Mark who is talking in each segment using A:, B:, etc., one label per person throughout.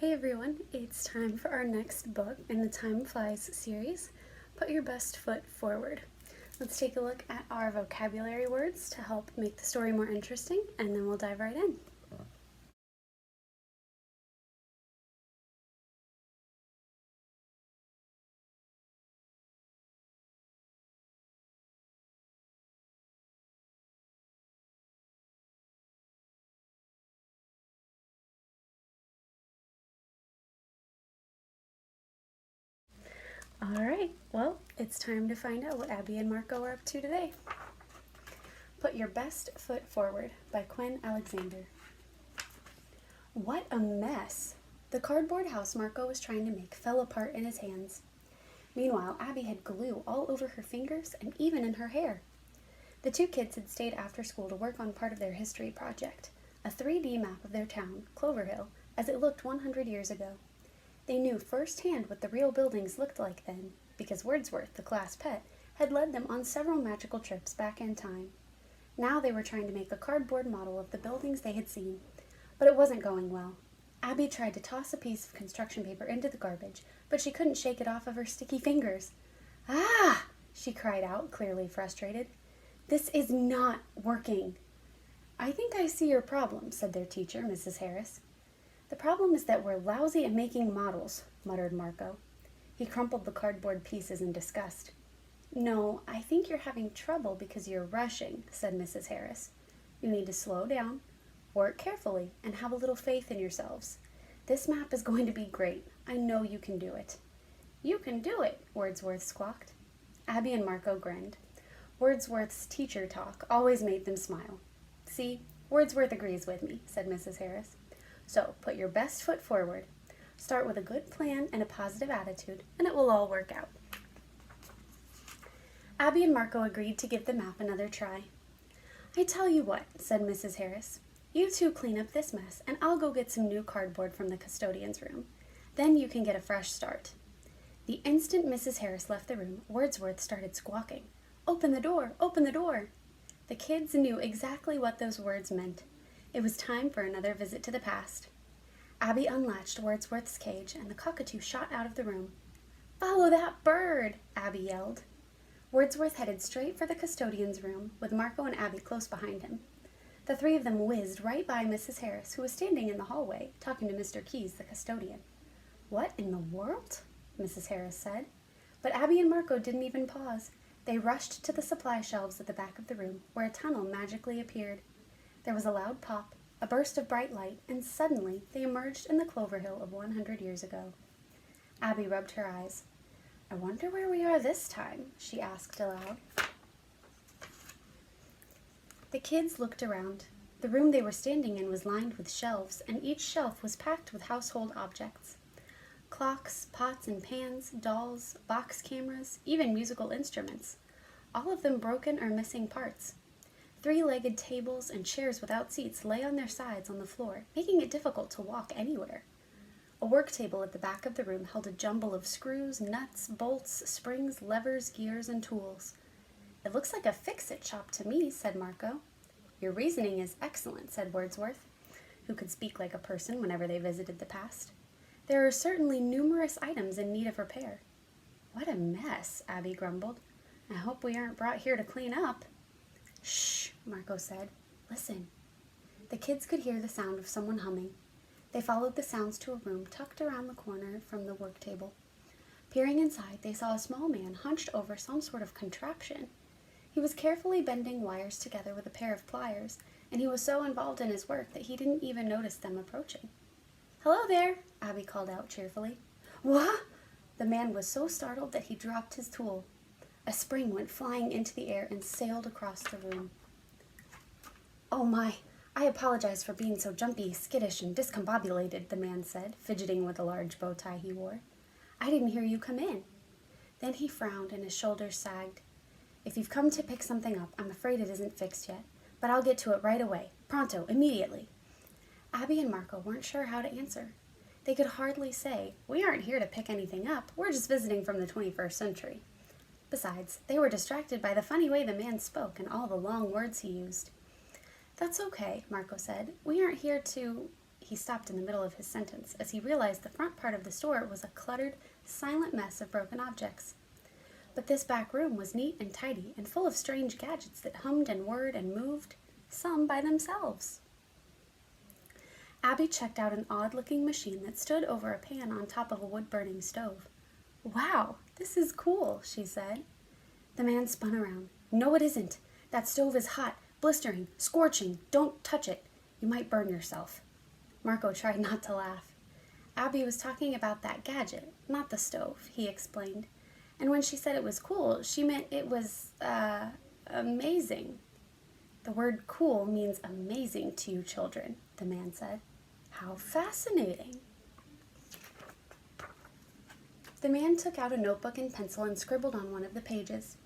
A: Hey everyone, it's time for our next book in the Time Flies series, Put Your Best Foot Forward. Let's take a look at our vocabulary words to help make the story more interesting, and then we'll dive right in. Alright, well, it's time to find out what Abby and Marco are up to today. Put Your Best Foot Forward by Quinn Alexander. What a mess! The cardboard house Marco was trying to make fell apart in his hands. Meanwhile, Abby had glue all over her fingers and even in her hair. The two kids had stayed after school to work on part of their history project, a 3D map of their town, Clover Hill, as it looked 100 years ago. They knew firsthand what the real buildings looked like then, because Wordsworth, the class pet, had led them on several magical trips back in time. Now they were trying to make a cardboard model of the buildings they had seen, but it wasn't going well. Abby tried to toss a piece of construction paper into the garbage, but she couldn't shake it off of her sticky fingers. "Ah!" she cried out, clearly frustrated. "This is not working." "I think I see your problem," said their teacher, Mrs. Harris. "The problem is that we're lousy at making models," muttered Marco. He crumpled the cardboard pieces in disgust. "No, I think you're having trouble because you're rushing," said Mrs. Harris. "You need to slow down, work carefully, and have a little faith in yourselves. This map is going to be great. I know you can do it." "You can do it," Wordsworth squawked. Abby and Marco grinned. Wordsworth's teacher talk always made them smile. "See, Wordsworth agrees with me," said Mrs. Harris. "So, put your best foot forward. Start with a good plan and a positive attitude, and it will all work out." Abby and Marco agreed to give the map another try. "I tell you what," said Mrs. Harris. "You two clean up this mess, and I'll go get some new cardboard from the custodian's room. Then you can get a fresh start." The instant Mrs. Harris left the room, Wordsworth started squawking. "Open the door! Open the door!" The kids knew exactly what those words meant. It was time for another visit to the past. Abby unlatched Wordsworth's cage, and the cockatoo shot out of the room. "Follow that bird!" Abby yelled. Wordsworth headed straight for the custodian's room, with Marco and Abby close behind him. The three of them whizzed right by Mrs. Harris, who was standing in the hallway, talking to Mr. Keyes, the custodian. "What in the world?" Mrs. Harris said. But Abby and Marco didn't even pause. They rushed to the supply shelves at the back of the room, where a tunnel magically appeared. There was a loud pop, a burst of bright light, and suddenly they emerged in the Clover Hill of 100 years ago. Abby rubbed her eyes. "I wonder where we are this time," she asked aloud. The kids looked around. The room they were standing in was lined with shelves, and each shelf was packed with household objects. Clocks, pots and pans, dolls, box cameras, even musical instruments. All of them broken or missing parts. Three-legged tables and chairs without seats lay on their sides on the floor, making it difficult to walk anywhere. A work table at the back of the room held a jumble of screws, nuts, bolts, springs, levers, gears, and tools. "It looks like a fix-it shop to me," said Marco. "Your reasoning is excellent," said Wordsworth, who could speak like a person whenever they visited the past. "There are certainly numerous items in need of repair." "What a mess," Abby grumbled. "I hope we aren't brought here to clean up." "Shh," Marco said. "Listen." The kids could hear the sound of someone humming. They followed the sounds to a room tucked around the corner from the work table. Peering inside, they saw a small man hunched over some sort of contraption. He was carefully bending wires together with a pair of pliers, and he was so involved in his work that he didn't even notice them approaching. "Hello there," Abby called out cheerfully. "What?" The man was so startled that he dropped his tool. A spring went flying into the air and sailed across the room. "Oh my, I apologize for being so jumpy, skittish, and discombobulated," the man said, fidgeting with a large bow tie he wore. "I didn't hear you come in." Then he frowned and his shoulders sagged. "If you've come to pick something up, I'm afraid it isn't fixed yet, but I'll get to it right away. Pronto, immediately." Abby and Marco weren't sure how to answer. They could hardly say, "We aren't here to pick anything up, we're just visiting from the 21st century. Besides, they were distracted by the funny way the man spoke and all the long words he used. "That's okay," Marco said. "We aren't here to..." He stopped in the middle of his sentence as he realized the front part of the store was a cluttered, silent mess of broken objects. But this back room was neat and tidy and full of strange gadgets that hummed and whirred and moved, some by themselves. Abby checked out an odd-looking machine that stood over a pan on top of a wood-burning stove. "Wow, this is cool," she said. The man spun around. "No, it isn't. That stove is hot, blistering, scorching. Don't touch it. You might burn yourself." Marco tried not to laugh. "Abby was talking about that gadget, not the stove," he explained. "And when she said it was cool, she meant it was, amazing." "The word cool means amazing to you children," the man said. "How fascinating." The man took out a notebook and pencil and scribbled on one of the pages.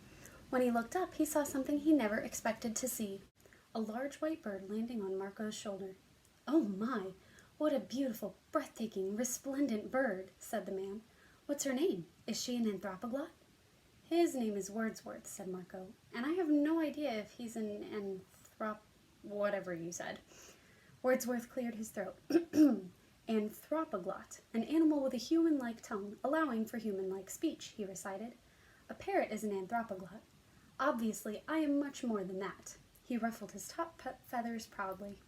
A: When he looked up, he saw something he never expected to see. A large white bird landing on Marco's shoulder. "Oh my, what a beautiful, breathtaking, resplendent bird," said the man. "What's her name? Is she an anthropoglot?" "His name is Wordsworth," said Marco, "and I have no idea if he's an whatever you said." Wordsworth cleared his throat. "Anthropoglot, an animal with a human-like tongue, allowing for human-like speech," he recited. "A parrot is an anthropoglot. Obviously, I am much more than that." He ruffled his top feathers proudly.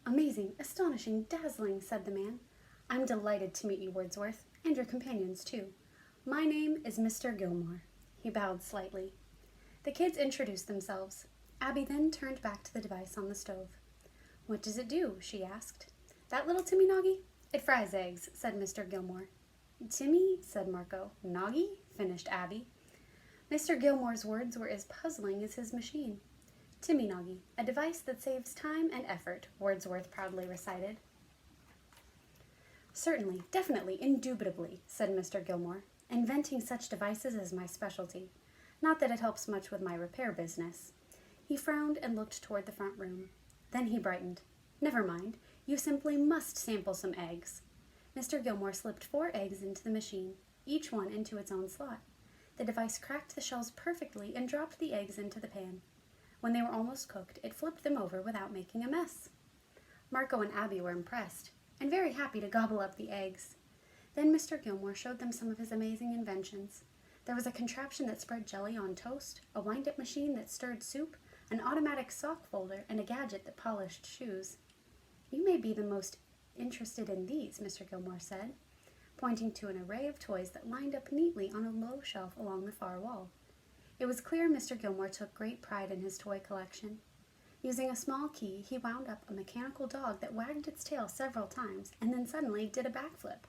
A: "Amazing, astonishing, dazzling," said the man. "I'm delighted to meet you, Wordsworth, and your companions, too. My name is Mr. Gilmore." He bowed slightly. The kids introduced themselves. Abby then turned back to the device on the stove. "What does it do?" she asked. "That little Timmy Noggy? It fries eggs," said Mr. Gilmore. "Timmy?" said Marco. "Noggy?" finished Abby. Mr. Gilmore's words were as puzzling as his machine. "Timmy Noggy, a device that saves time and effort," Wordsworth proudly recited. "Certainly, definitely, indubitably," said Mr. Gilmore. "Inventing such devices is my specialty. Not that it helps much with my repair business." He frowned and looked toward the front room. Then he brightened. "Never mind. You simply must sample some eggs." Mr. Gilmore slipped 4 eggs into the machine, each one into its own slot. The device cracked the shells perfectly and dropped the eggs into the pan. When they were almost cooked, it flipped them over without making a mess. Marco and Abby were impressed, and very happy to gobble up the eggs. Then Mr. Gilmore showed them some of his amazing inventions. There was a contraption that spread jelly on toast, a wind-up machine that stirred soup, an automatic sock folder, and a gadget that polished shoes. "You may be the most interested in these," Mr. Gilmore said, pointing to an array of toys that lined up neatly on a low shelf along the far wall. It was clear Mr. Gilmore took great pride in his toy collection. Using a small key, he wound up a mechanical dog that wagged its tail several times and then suddenly did a backflip.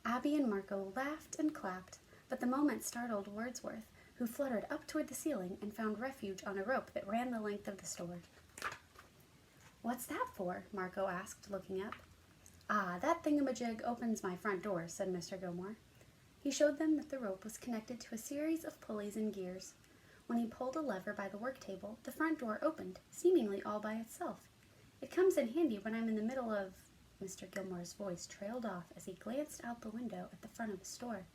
A: Abby and Marco laughed and clapped, but the moment startled Wordsworth, who fluttered up toward the ceiling and found refuge on a rope that ran the length of the store. "What's that for?" Marco asked, looking up. "Ah, that thingamajig opens my front door," said Mr. Gilmore. He showed them that the rope was connected to a series of pulleys and gears. When he pulled a lever by the work table, the front door opened, seemingly all by itself. "It comes in handy when I'm in the middle of—" Mr. Gilmore's voice trailed off as he glanced out the window at the front of the store.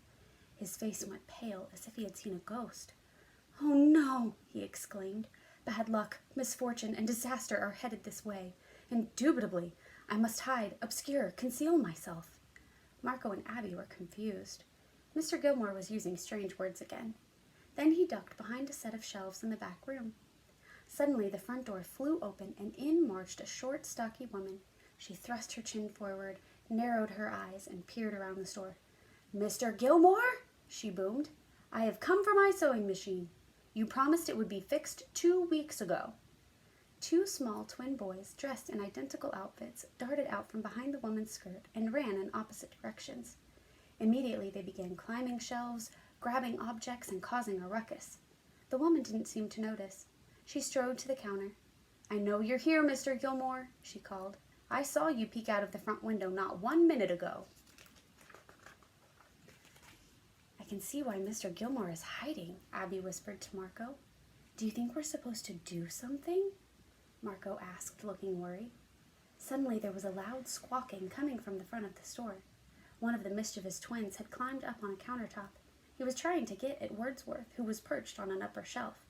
A: His face went pale, as if he had seen a ghost. "Oh no!" he exclaimed. "Bad luck, misfortune, and disaster are headed this way. Indubitably, I must hide, obscure, conceal myself." Marco and Abby were confused. Mr. Gilmore was using strange words again. Then he ducked behind a set of shelves in the back room. Suddenly, the front door flew open, and in marched a short, stocky woman. She thrust her chin forward, narrowed her eyes, and peered around the store. "Mr. Gilmore," she boomed, "I have come for my sewing machine. You promised it would be fixed 2 weeks ago." 2 small twin boys, dressed in identical outfits, darted out from behind the woman's skirt and ran in opposite directions. Immediately they began climbing shelves, grabbing objects, and causing a ruckus. The woman didn't seem to notice. She strode to the counter. "I know you're here, Mr. Gilmore," she called. "I saw you peek out of the front window not 1 minute ago." "I can see why Mr. Gilmore is hiding," Abby whispered to Marco. "Do you think we're supposed to do something?" Marco asked, looking worried. Suddenly there was a loud squawking coming from the front of the store. One of the mischievous twins had climbed up on a countertop. He was trying to get at Wordsworth, who was perched on an upper shelf.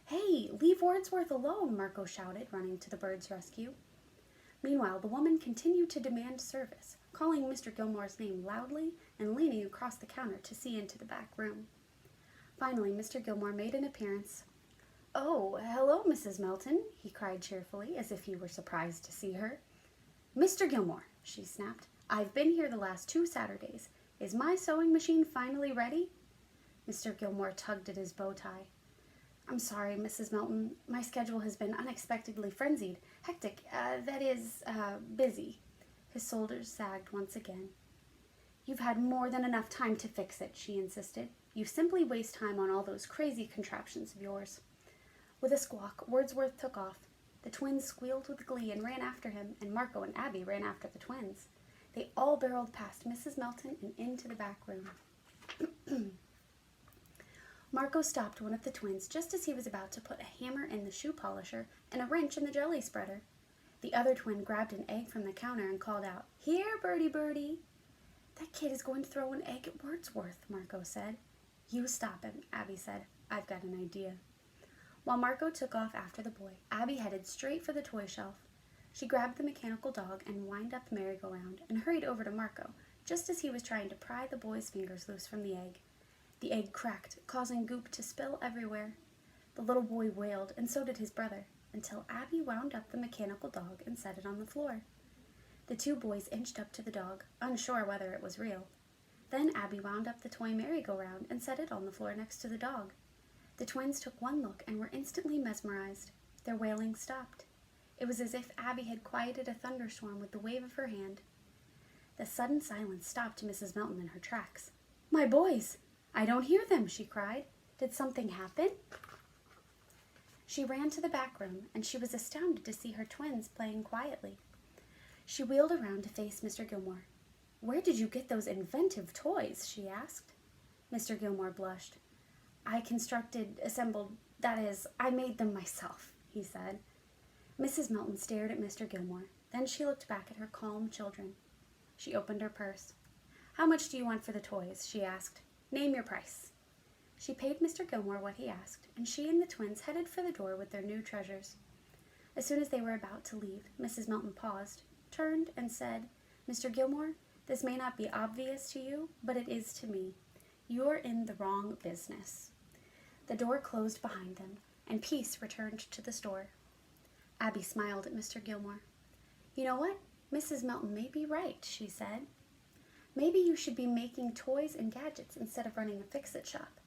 A: "Hey, leave Wordsworth alone," Marco shouted, running to the bird's rescue. Meanwhile, the woman continued to demand service, calling Mr. Gilmore's name loudly and leaning across the counter to see into the back room. Finally, Mr. Gilmore made an appearance. "Oh, hello, Mrs. Melton," he cried cheerfully, as if he were surprised to see her. "Mr. Gilmore," she snapped, "I've been here the last 2 Saturdays. Is my sewing machine finally ready?" Mr. Gilmore tugged at his bow tie. "I'm sorry, Mrs. Melton. My schedule has been unexpectedly frenzied, hectic, busy." His shoulders sagged once again. "You've had more than enough time to fix it," she insisted. "You simply waste time on all those crazy contraptions of yours." With a squawk, Wordsworth took off. The twins squealed with glee and ran after him, and Marco and Abby ran after the twins. They all barreled past Mrs. Melton and into the back room. Marco stopped one of the twins just as he was about to put a hammer in the shoe polisher and a wrench in the jelly spreader. The other twin grabbed an egg from the counter and called out, "Here, Birdie, Birdie!" "That kid is going to throw an egg at Wordsworth," Marco said. "You stop him," Abby said. "I've got an idea." While Marco took off after the boy, Abby headed straight for the toy shelf. She grabbed the mechanical dog and wound up the merry-go-round and hurried over to Marco, just as he was trying to pry the boy's fingers loose from the egg. The egg cracked, causing goop to spill everywhere. The little boy wailed, and so did his brother, until Abby wound up the mechanical dog and set it on the floor. The 2 boys inched up to the dog, unsure whether it was real. Then Abby wound up the toy merry-go-round and set it on the floor next to the dog. The twins took one look and were instantly mesmerized. Their wailing stopped. It was as if Abby had quieted a thunderstorm with the wave of her hand. The sudden silence stopped Mrs. Melton in her tracks. "My boys! I don't hear them," she cried. "Did something happen?" She ran to the back room, and she was astounded to see her twins playing quietly. She wheeled around to face Mr. Gilmore. "Where did you get those inventive toys?" she asked. Mr. Gilmore blushed. I made them myself," he said. Mrs. Melton stared at Mr. Gilmore. Then she looked back at her calm children. She opened her purse. "How much do you want for the toys?" she asked. "Name your price." She paid Mr. Gilmore what he asked, and she and the twins headed for the door with their new treasures. As soon as they were about to leave, Mrs. Melton paused, turned, and said, "Mr. Gilmore, this may not be obvious to you, but it is to me. You're in the wrong business." The door closed behind them, and peace returned to the store. Abby smiled at Mr. Gilmore. "You know what? Mrs. Melton may be right," she said. "Maybe you should be making toys and gadgets instead of running a fix-it shop.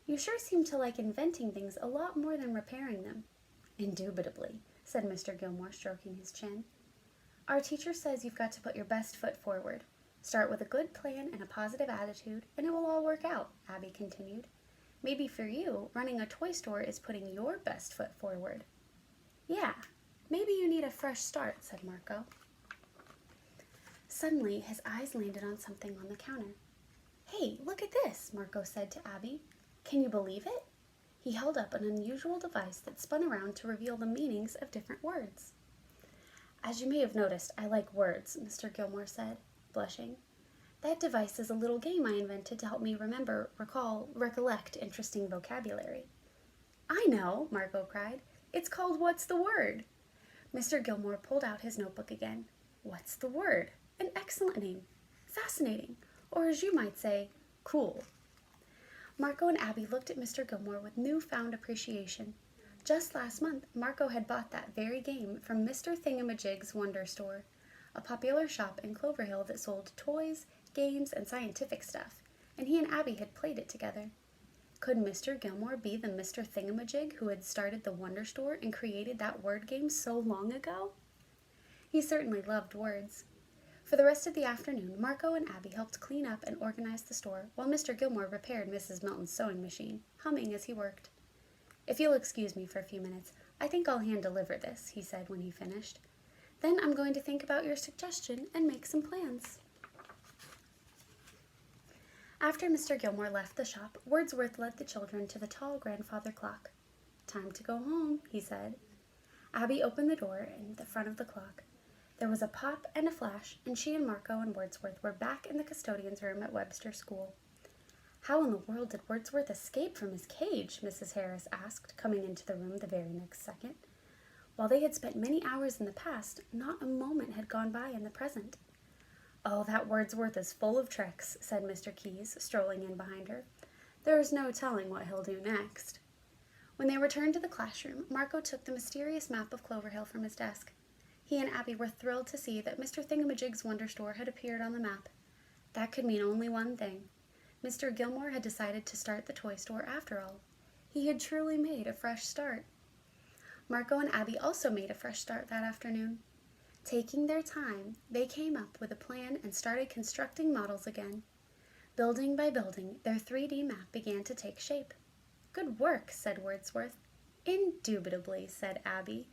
A: You sure seem to like inventing things a lot more than repairing them." "Indubitably," said Mr. Gilmore, stroking his chin. "Our teacher says you've got to put your best foot forward. Start with a good plan and a positive attitude, and it will all work out," Abby continued. "Maybe for you, running a toy store is putting your best foot forward." "Yeah, maybe you need a fresh start," said Marco. Suddenly, his eyes landed on something on the counter. "Hey, look at this," Marco said to Abby. "Can you believe it?" He held up an unusual device that spun around to reveal the meanings of different words. "As you may have noticed, I like words," Mr. Gilmore said, blushing. "That device is a little game I invented to help me recollect interesting vocabulary." "I know," Marco cried. "It's called What's the Word?" Mr. Gilmore pulled out his notebook again. What's the Word? An excellent name. Fascinating. Or as you might say, cool. Marco and Abby looked at Mr. Gilmore with newfound appreciation. Just last month, Marco had bought that very game from Mr. Thingamajig's Wonder Store, a popular shop in Clover Hill that sold toys, games, and scientific stuff, and he and Abby had played it together. Could Mr. Gilmore be the Mr. Thingamajig who had started the Wonder Store and created that word game so long ago? He certainly loved words. For the rest of the afternoon, Marco and Abby helped clean up and organize the store, while Mr. Gilmore repaired Mrs. Melton's sewing machine, humming as he worked. "If you'll excuse me for a few minutes, I think I'll hand-deliver this," he said when he finished. "Then I'm going to think about your suggestion and make some plans." After Mr. Gilmore left the shop, Wordsworth led the children to the tall grandfather clock. "Time to go home," he said. Abby opened the door in the front of the clock. There was a pop and a flash, and she and Marco and Wordsworth were back in the custodian's room at Webster School. "How in the world did Wordsworth escape from his cage?" Mrs. Harris asked, coming into the room the very next second. While they had spent many hours in the past, not a moment had gone by in the present. "Oh, that Wordsworth is full of tricks," said Mr. Keyes, strolling in behind her. "There is no telling what he'll do next." When they returned to the classroom, Marco took the mysterious map of Cloverhill from his desk. He and Abby were thrilled to see that Mr. Thingamajig's Wonder Store had appeared on the map. That could mean only one thing. Mr. Gilmore had decided to start the toy store after all. He had truly made a fresh start. Marco and Abby also made a fresh start that afternoon. Taking their time, they came up with a plan and started constructing models again. Building by building, their 3D map began to take shape. "Good work," said Wordsworth. "Indubitably," said Abby.